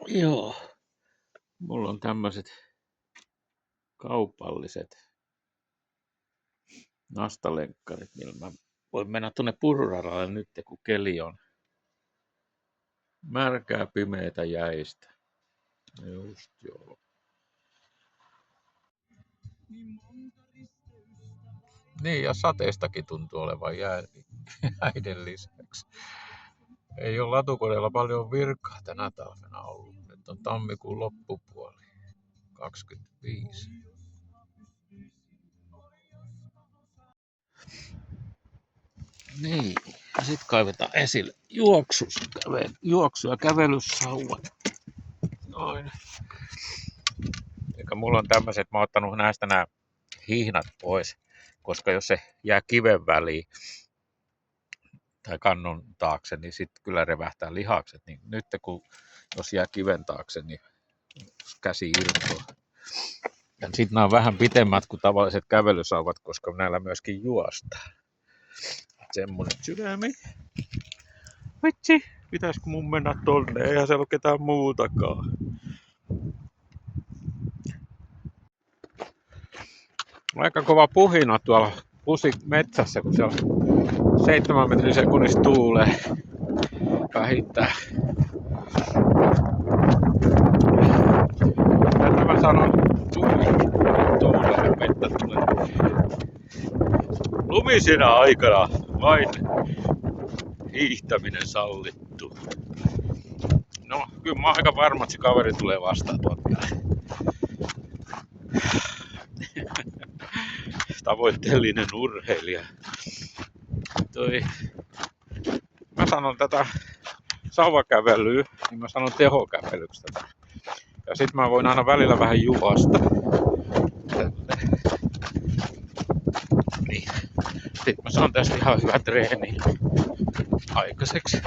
Joo, mulla on tämmöiset kaupalliset nastalenkkarit, millä mä voin mennä tuonne pururadalle nyt, kun keli on märkää, pimeätä, jäistä. Just joo. Niin, ja sateistakin tuntuu olevan jäiden lisäksi. Ei ole latukoneella paljon virkaa tänä talvena ollut. Nyt on tammikuun loppupuoli, 25. Niin, ja sit kaivetaan esille juoksu- ja kävelysauvat. Noin. Eikä mulla on tämmöiset, mä oon ottanut näistä nämä hihnat pois, koska jos se jää kiven väliin tai kannon taakse, niin sitten kyllä revähtää lihakset. Niin nyt jos jää kiven taakse, niin käsi irtoaa. Ja sitten nämä on vähän pitemmät kuin tavalliset kävelysauvat, koska näillä myöskin juostaan. Semmonen sydämi. Vitsi, pitäisikö mun mennä tonne? Eihän se ole ketään muutakaan. Aika kova puhina tuolla metsässä, kun siellä 7 metrin sekunnissa tuulee vähintään. Tätä mä sanon, tuulee vettä tulee. Lumisena aikana vain hiihtäminen sallittu. No, kyllä mä oon aika varma, että se kaveri tulee vastaan tuolta vielä. Tavoitteellinen urheilija. Mä sanon tätä sauvakävelyä, niin mä sanon tehokävelyksi tätä. Ja sit mä voin aina välillä vähän juosta. Niin. Sit mä saan tästä ihan hyvä treeni aikaiseksi.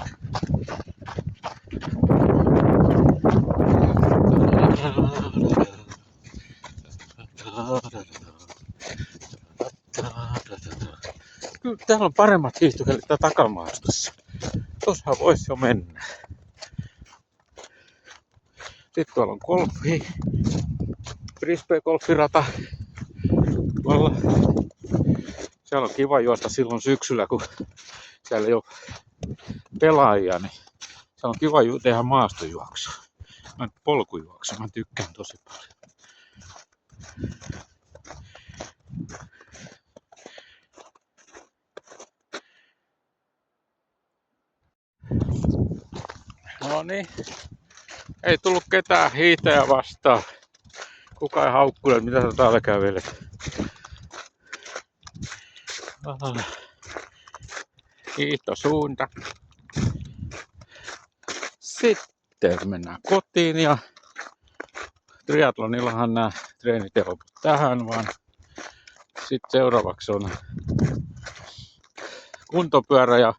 Kyllä täällä on paremmat hiihtokelit takamaastossa. Tuossahan voisi jo mennä. Sitten tuolla on frisbee-golfirata. Siellä on kiva juosta silloin syksyllä, kun siellä ei ole pelaajia, niin se on kiva tehdä maastojuoksua. Polkujuoksua, mä tykkään tosi paljon. No niin, ei tullut ketään hiihtäjää vastaan. Kuka ei haukkunut, mitä sä täällä kävelet. Hiihtosuunta. Sitten mennään kotiin ja triatlonillahan nämä treenit ei lopu tähän, vaan sitten seuraavaksi on kuntopyörä ja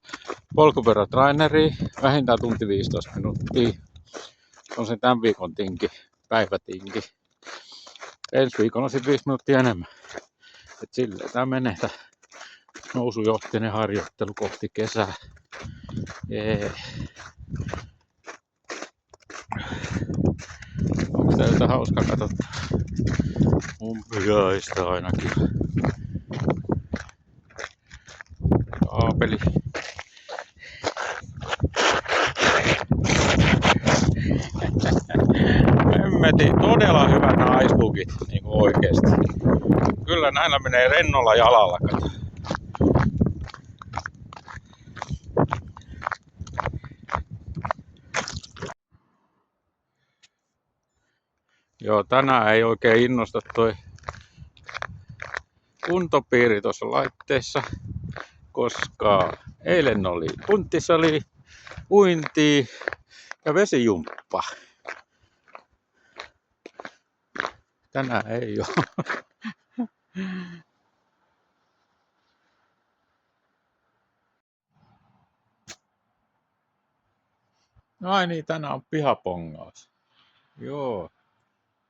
polkupyörätraineri, vähintään tunti 15 minuuttia. On se tämän viikon päivätinki. Ensi viikolla on sitten 5 minuuttia enemmän. Et silleen tää menee tää nousujohteinen harjoittelu kohti kesää. Onko tää jotain hauskaa katsottaa? Umpiaista ainakin. Aapeli. Hemmetin todella hyvät naisbugit niinku oikeesti. Kyllä näillä menee rennolla jalalla. Joo, tänään ei oikein innosta toi kuntopiiri tuossa laitteessa, koska eilen oli punttisali, uinti ja vesijumppa. Tänään ei oo. Ai niin, tänään on pihapongaus. Joo,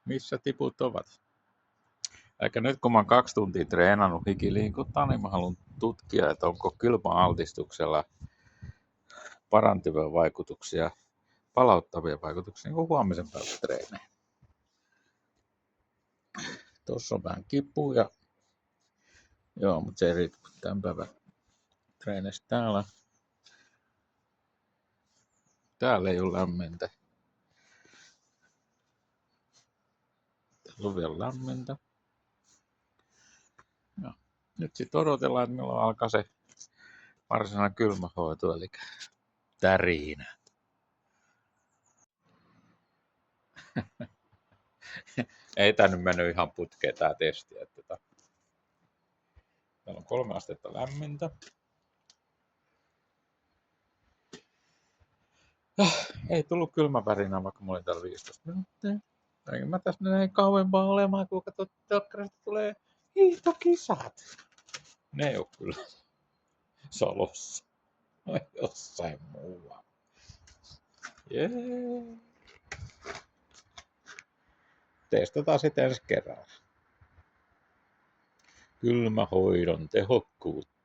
missä tiput ovat? Eikä nyt kun mä oon 2 tuntia treenannut hikiliikuntaa, niin mä haluan tutkia, että onko kylmäaltistuksella parantavia vaikutuksia palauttavia vaikutuksia niin kuin huomisen päivän treeneihin. Tuossa on vähän kipuja. Joo, mutta se ei riitä tämän päivän treenistä täällä. Täällä ei ole lämmintä. Täällä on vielä lämmintä. Ja nyt sitten odotellaan, että milloin alkaa se varsinainen kylmähoito, eli tärinä. Ei tää nyt mennyt ihan putkeen tää testi. Täällä on 3 astetta lämmintä. Ei tullut kylmävärinä, vaikka mä olin täällä 15 minuuttia. Eikä mä tässä näin kauempaa olemaan, kun katsot, telkkarista tulee hiihtokisat. Ne ei oo kyllä Salossa. Jossain muualla. Jee. Testataan sitten ensi kerralla. Kylmähoidon tehokkuutta.